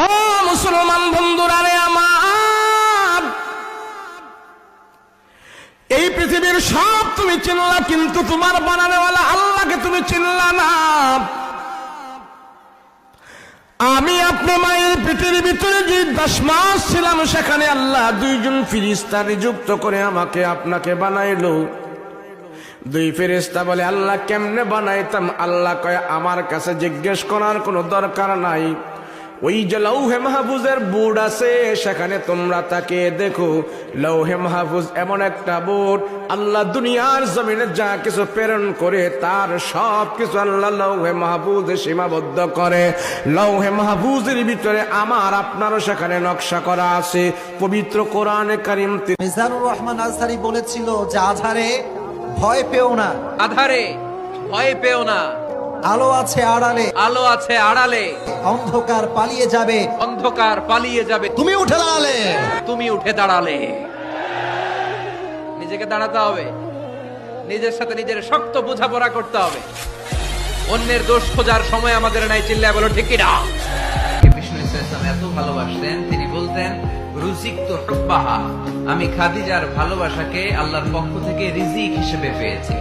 ও মুসলমান বন্ধুরা রে আমার, এই পৃথিবীর সব তুমি চিনলা, কিন্তু তোমার বানানোওয়ালা আল্লাহকে তুমি চিনলা না। আমি আপনি মায়ের পেটের ভিতরে যে 10 মাস ছিলাম, সেখানে আল্লাহ 2 জন ফেরেশতা নিযুক্ত করে আমাকে আপনাকে বানাইলো। 2 ফেরেশতা বলে, আল্লাহ কেমনে বানাইতাম? আল্লাহ কয়, আমার কাছে জিজ্ঞেস করার কোনো দরকার নাই। ওই যে লৌহে মাহফুজের বোর্ড আছে, সেখানে তোমরা তাকে দেখো। লৌহে মাহফুজ এমন একটা বোর্ড, আল্লাহ দুনিয়ার জমিনে যা কিছু প্রেরণ করে তার সব কিছু আল্লাহ লৌহে মাহফুজে সীমাবদ্ধ করে। লৌহে মাহফুজের ভিতরে আমার আপনারও সেখানে নকশা করা আছে। পবিত্র কোরআনে কারীম মিজানুর রহমান আজহারী বলেছিল যে আধারে ভয় পেও না, আধারে ভয় পেও না, আলো আছে আড়ালে, আলো আছে আড়ালে, অন্ধকার পালিয়ে যাবে, অন্ধকার পালিয়ে যাবে, তুমি উঠে দাঁড়ালে। তুমি উঠে দাঁড়ালে। নিজেকে দাঁড়াতে হবে, নিজের সাথে নিজের শক্ত বোঝাপড়া করতে হবে। অন্যের দোষ খোঁজার সময় আমাদের নাই, চিল্লায় বলো ঠিক কিনা। বিষ্ণু ইসলাম এত ভালোবাসতেন, তিনি বলতেন রুজিকতু হুব্বাহা, আমি খাদিজার ভালোবাসাকে আল্লাহর পক্ষ থেকে রিজিক হিসেবে পেয়েছি।